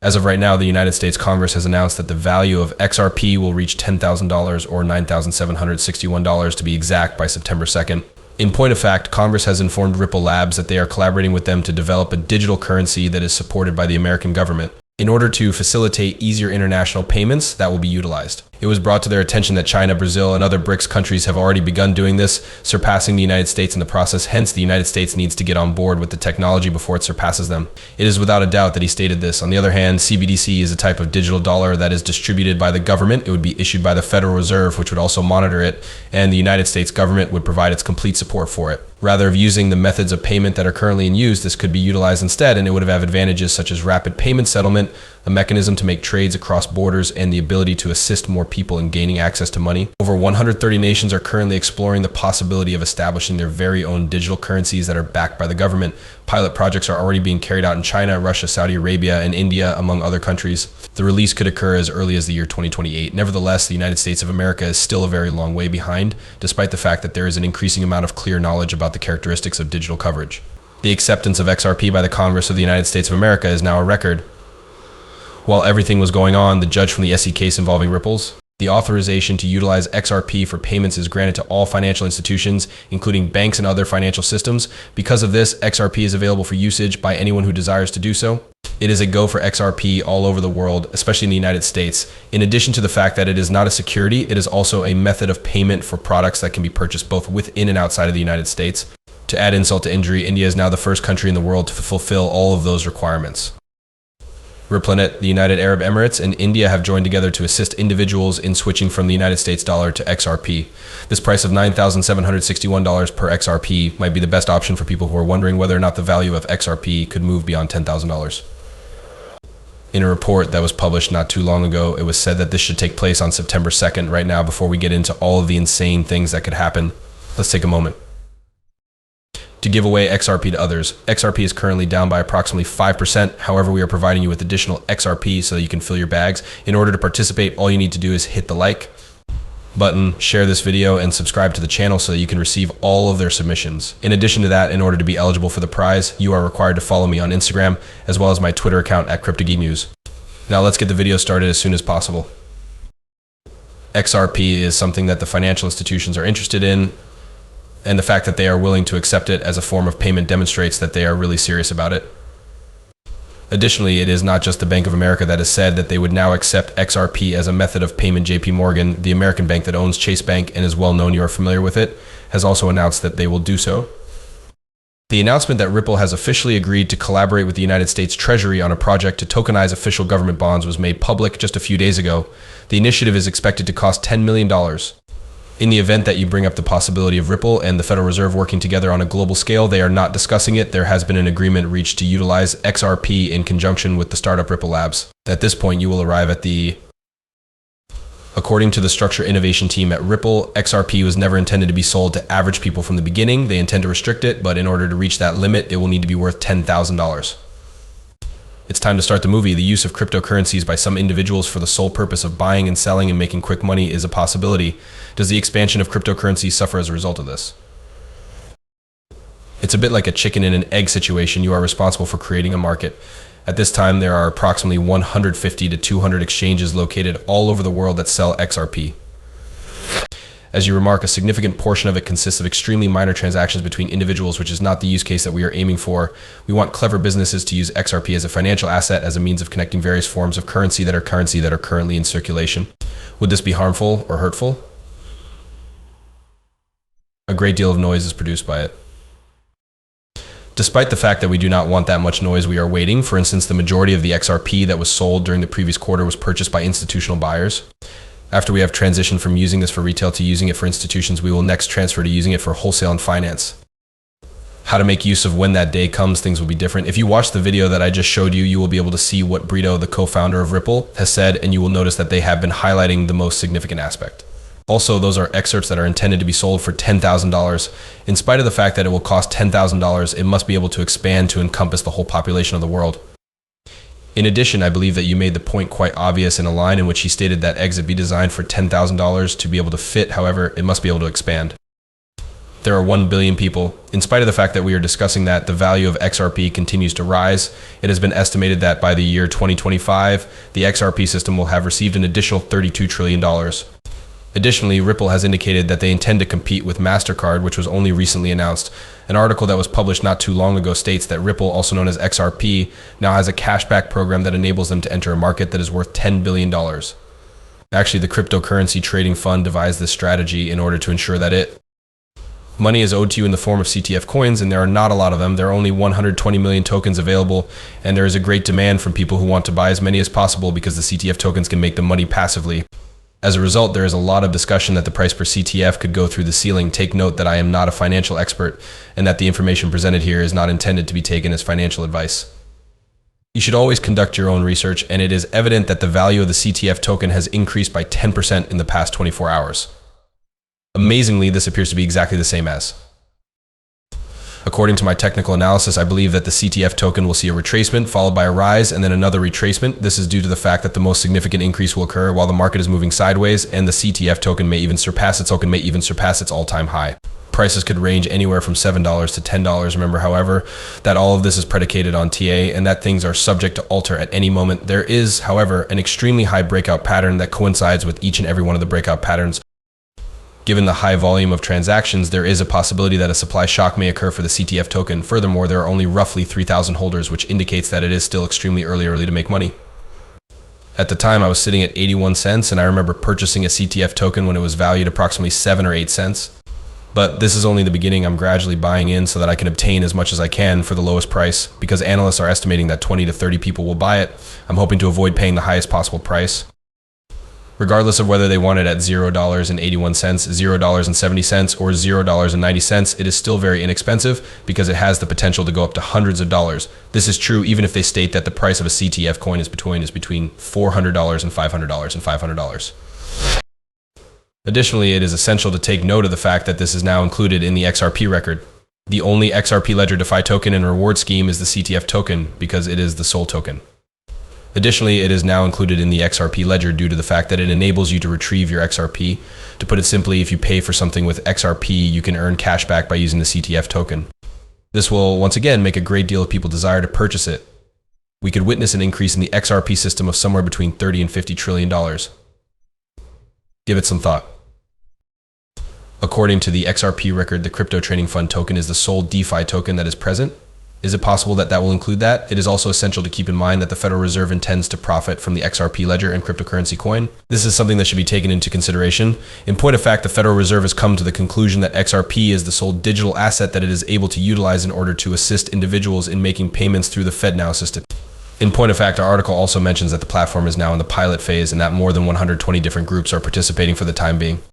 As of right now, the United States Congress has announced that the value of XRP will reach $10,000 or $9,761 to be exact by September 2nd. In point of fact, Congress has informed Ripple Labs that they are collaborating with them to develop a digital currency that is supported by the American government. In order to facilitate easier international payments, that will be utilized. It was brought to their attention that China, Brazil, and other BRICS countries have already begun doing this, surpassing the United States in the process. Hence, the United States needs to get on board with the technology before it surpasses them. It is without a doubt that he stated this. On the other hand, CBDC is a type of digital dollar that is distributed by the government. It would be issued by the Federal Reserve, which would also monitor it, and the United States government would provide its complete support for it. Rather of using the methods of payment that are currently in use, this could be utilized instead, and it would have advantages such as rapid payment settlement, a mechanism to make trades across borders, and the ability to assist more people in gaining access to money. Over 130 nations are currently exploring the possibility of establishing their very own digital currencies that are backed by the government. Pilot projects are already being carried out in China, Russia, Saudi Arabia, and India, among other countries. The release could occur as early as the year 2028. Nevertheless, the United States of America is still a very long way behind, despite the fact that there is an increasing amount of clear knowledge about the characteristics of digital coverage. The acceptance of XRP by the Congress of the United States of America is now a record. While everything was going on, the judge from the SE case involving Ripples, the authorization to utilize XRP for payments is granted to all financial institutions, including banks and other financial systems. Because of this, XRP is available for usage by anyone who desires to do so. It is a go for XRP all over the world, especially in the United States. In addition to the fact that it is not a security, it is also a method of payment for products that can be purchased both within and outside of the United States. To add insult to injury, India is now the first country in the world to fulfill all of those requirements. Ripplenet, the United Arab Emirates, and India have joined together to assist individuals in switching from the United States dollar to XRP. This price of $9,761 per XRP might be the best option for people who are wondering whether or not the value of XRP could move beyond $10,000. In a report that was published not too long ago, it was said that this should take place on September 2nd. Right now, before we get into all of the insane things that could happen, let's take a moment to give away XRP to others. XRP is currently down by approximately 5%. However, we are providing you with additional XRP so that you can fill your bags. In order to participate, all you need to do is hit the like button, share this video, and subscribe to the channel so that you can receive all of their submissions. In addition to that, in order to be eligible for the prize, you are required to follow me on Instagram, as well as my Twitter account at CryptoGeekNews. Now let's get the video started as soon as possible. XRP is something that the financial institutions are interested in, and the fact that they are willing to accept it as a form of payment demonstrates that they are really serious about it. Additionally, it is not just the Bank of America that has said that they would now accept XRP as a method of payment. JP Morgan, the American bank that owns Chase Bank and is well known, you are familiar with it, has also announced that they will do so. The announcement that Ripple has officially agreed to collaborate with the United States Treasury on a project to tokenize official government bonds was made public just a few days ago. The initiative is expected to cost $10 million. In the event that you bring up the possibility of Ripple and the Federal Reserve working together on a global scale, they are not discussing it. There has been an agreement reached to utilize XRP in conjunction with the startup Ripple Labs. At this point, you will arrive at the... According to the structure innovation team at Ripple, XRP was never intended to be sold to average people from the beginning. They intend to restrict it, but in order to reach that limit, it will need to be worth $10,000. It's time to start the movie. The use of cryptocurrencies by some individuals for the sole purpose of buying and selling and making quick money is a possibility. Does the expansion of cryptocurrencies suffer as a result of this? It's a bit like a chicken and an egg situation. You are responsible for creating a market. At this time, there are approximately 150 to 200 exchanges located all over the world that sell XRP. As you remark, a significant portion of it consists of extremely minor transactions between individuals, which is not the use case that we are aiming for. We want clever businesses to use XRP as a financial asset, as a means of connecting various forms of currency that are currently in circulation. Would this be harmful or hurtful? A great deal of noise is produced by it. Despite the fact that we do not want that much noise, we are waiting. For instance, the majority of the XRP that was sold during the previous quarter was purchased by institutional buyers. After we have transitioned from using this for retail to using it for institutions, we will next transfer to using it for wholesale and finance. How to make use of when that day comes, things will be different. If you watch the video that I just showed you, you will be able to see what Brito, the co-founder of Ripple, has said, and you will notice that they have been highlighting the most significant aspect. Also, those are excerpts that are intended to be sold for $10,000. In spite of the fact that it will cost $10,000, it must be able to expand to encompass the whole population of the world. In addition, I believe that you made the point quite obvious in a line in which he stated that exit be designed for $10,000 to be able to fit. However, it must be able to expand. There are 1 billion people. In spite of the fact that we are discussing that, the value of XRP continues to rise. It has been estimated that by the year 2025, the XRP system will have received an additional $32 trillion. Additionally, Ripple has indicated that they intend to compete with MasterCard, which was only recently announced. An article that was published not too long ago states that Ripple, also known as XRP, now has a cashback program that enables them to enter a market that is worth $10 billion. Actually, the cryptocurrency trading fund devised this strategy in order to ensure that money is owed to you in the form of CTF coins, and there are not a lot of them. There are only 120 million tokens available, and there is a great demand from people who want to buy as many as possible because the CTF tokens can make them money passively. As a result, there is a lot of discussion that the price per CTF could go through the ceiling. Take note that I am not a financial expert, and that the information presented here is not intended to be taken as financial advice. You should always conduct your own research, and it is evident that the value of the CTF token has increased by 10% in the past 24 hours. Amazingly, this appears to be exactly the same as. According to my technical analysis, I believe that the CTF token will see a retracement followed by a rise and then another retracement. This is due to the fact that the most significant increase will occur while the market is moving sideways, and the CTF token may even surpass its all-time high. Prices could range anywhere from $7 to $10. Remember, however, that all of this is predicated on TA and that things are subject to alter at any moment. There is, however, an extremely high breakout pattern that coincides with each and every one of the breakout patterns. Given the high volume of transactions, there is a possibility that a supply shock may occur for the CTF token. Furthermore, there are only roughly 3,000 holders, which indicates that it is still extremely early to make money. At the time, I was sitting at 81 cents, and I remember purchasing a CTF token when it was valued approximately 7 or 8 cents. But this is only the beginning. I'm gradually buying in so that I can obtain as much as I can for the lowest price. Because analysts are estimating that 20 to 30 people will buy it, I'm hoping to avoid paying the highest possible price. Regardless of whether they want it at $0.81, $0.70, or $0.90, it is still very inexpensive because it has the potential to go up to hundreds of dollars. This is true even if they state that the price of a CTF coin is between $400 and $500. Additionally, it is essential to take note of the fact that this is now included in the XRP record. The only XRP Ledger DeFi token and reward scheme is the CTF token because it is the sole token. Additionally, it is now included in the XRP ledger due to the fact that it enables you to retrieve your XRP. To put it simply, if you pay for something with XRP, you can earn cash back by using the CTF token. This will, once again, make a great deal of people desire to purchase it. We could witness an increase in the XRP system of somewhere between $30 and $50 trillion. Give it some thought. According to the XRP record, the crypto trading fund token is the sole DeFi token that is present. Is it possible that that will include that? It is also essential to keep in mind that the Federal Reserve intends to profit from the XRP ledger and cryptocurrency coin. This is something that should be taken into consideration. In point of fact, the Federal Reserve has come to the conclusion that XRP is the sole digital asset that it is able to utilize in order to assist individuals in making payments through the FedNow system. In point of fact, our article also mentions that the platform is now in the pilot phase and that more than 120 different groups are participating for the time being.